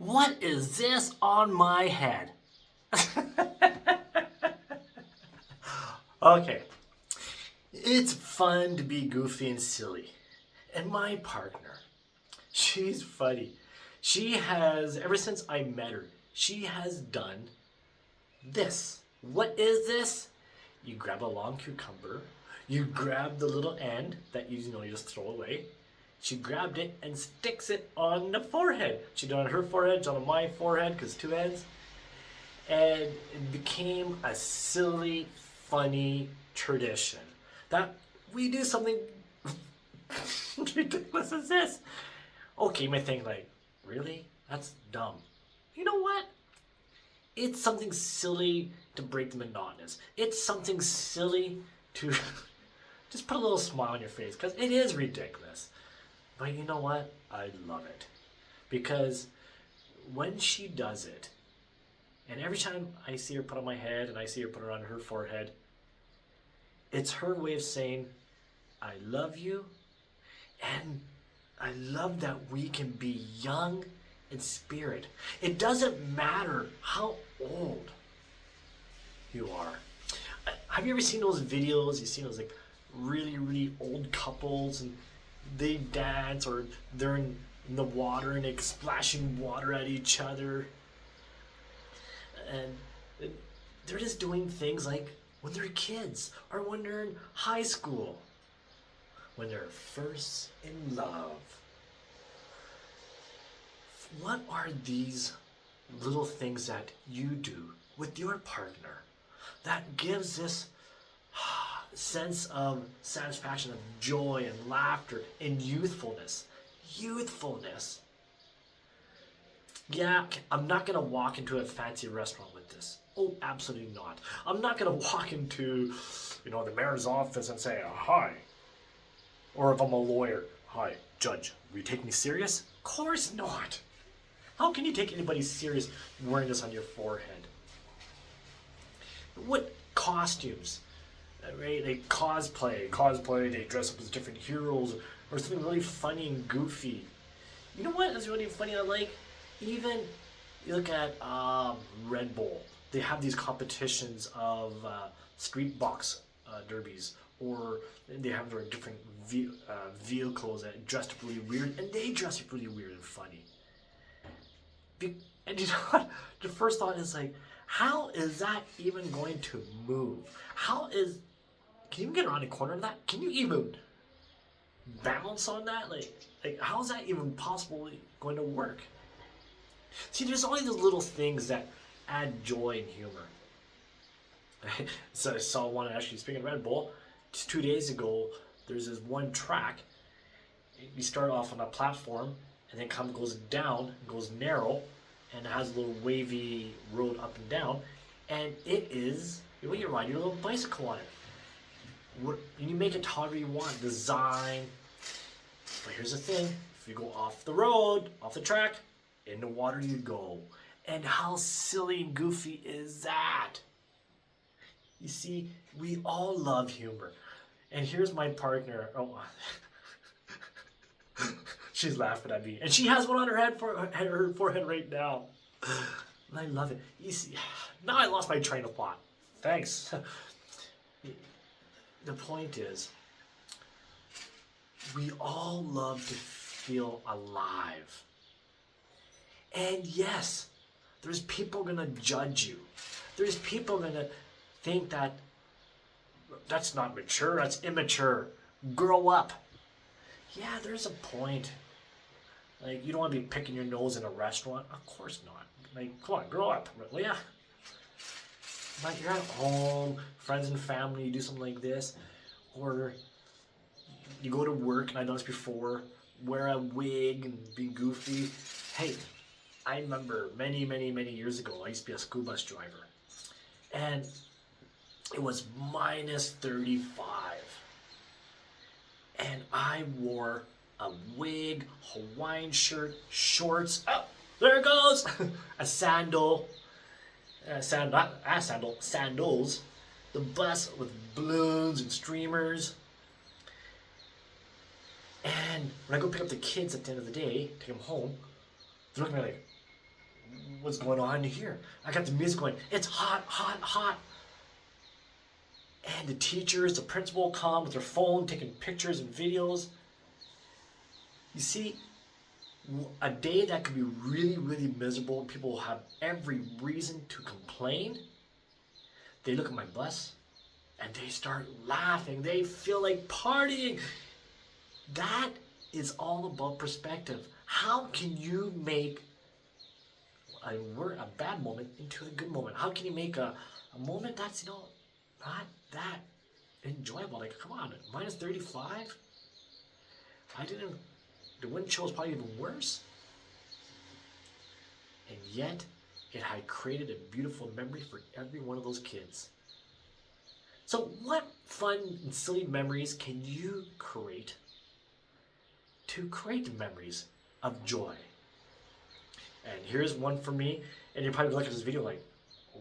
What is this on my head? Okay. It's fun to be goofy and silly. And my partner, she's funny. She has, ever since I met her, she has done this. What is this? You grab a long cucumber, you grab the little end that you just throw away. She grabbed it and sticks it on the forehead. She done it on her forehead, it's on my forehead, because two ends. And it became a silly, funny tradition that we do something ridiculous as this. Okay, you might think like, really? That's dumb. You know what? It's something silly to break the monotonous. It's something silly to just put a little smile on your face because it is ridiculous. But you know what? I love it. Because when she does it, and every time I see her put on my head and I see her put it on her forehead, it's her way of saying, I love you, and I love that we can be young in spirit. It doesn't matter how old you are. Have you ever seen those videos? You've seen those like really, really old couples and they dance or they're in the water and like splashing water at each other. And they're just doing things like when they're kids or when they're in high school, when they're first in love. What are these little things that you do with your partner that gives this sense of satisfaction, of joy and laughter and youthfulness? Youthfulness. Yeah, I'm not going to walk into a fancy restaurant with this. Oh, absolutely not. I'm not going to walk into, the mayor's office and say, hi. Or if I'm a lawyer, hi, judge, will you take me serious? Of course not. How can you take anybody serious wearing this on your forehead? What costumes? Right? They cosplay, they dress up as different heroes or something really funny and goofy. You know what is really funny I like? Even you look at Red Bull. They have these competitions of street box derbies, or they have their different vehicles that dress up really weird, and they dress up really weird and funny. And you know what? The first thought is like, how is that even going to move? Can you even get around the corner of that? Can you even balance on that? Like how is that even possibly going to work? See, there's only those little things that add joy and humor. So I saw one, actually, speaking of Red Bull, 2 days ago, there's this one track. You start off on a platform, and then goes down, goes narrow, and it has a little wavy road up and down. And it is, when you ride your little bicycle on it. And you make it however you want, design. But here's the thing, if you go off the road, off the track, in the water you go. And how silly and goofy is that? You see, we all love humor. And here's my partner. Oh, she's laughing at me. And she has one on her forehead right now. And I love it. You see, now I lost my train of thought. Thanks. The point is, we all love to feel alive. And yes, there's people gonna judge you. There's people gonna think that that's not mature, that's immature. Grow up. Yeah, there's a point. Like, you don't want to be picking your nose in a restaurant. Of course not. Like, come on, grow up. Yeah. But you're at home, friends and family, you do something like this. Or you go to work, and I've done this before, wear a wig and be goofy. Hey, I remember many, many, many years ago, I used to be a school bus driver. And it was minus 35. And I wore a wig, Hawaiian shirt, shorts. Oh, there it goes! A sandal. Not a sandal, sandals. The bus with balloons and streamers. And when I go pick up the kids at the end of the day, take them home, they're looking at me like, what's going on here. I got the music going. It's hot, hot, hot. And the teachers, the principal come with their phone taking pictures and videos. You see, a day that could be really, really miserable and people will have every reason to complain. They look at my bus and they start laughing. They feel like partying. That is all about perspective. How can you make a bad moment into a good moment? How can you make a moment that's, not that enjoyable? Like, come on, minus 35? The wind chill is probably even worse. And yet, it had created a beautiful memory for every one of those kids. So what fun and silly memories can you create to create memories of joy? And here's one for me, and you're probably looking at this video like,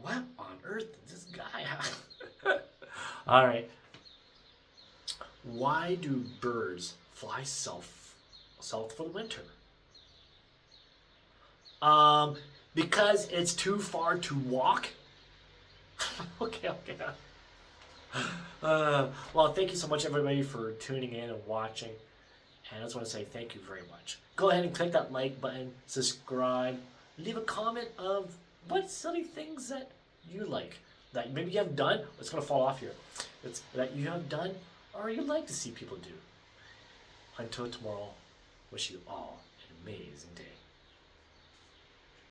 what on earth did this guy have? All right. Why do birds fly south for the winter? Because it's too far to walk. Okay. Well, thank you so much, everybody, for tuning in and watching. And I just want to say thank you very much. Go ahead and click that like button, subscribe, leave a comment of what silly things that you like, that maybe you have done. It's going to fall off here. It's that you have done or you'd like to see people do. Until tomorrow, wish you all an amazing day.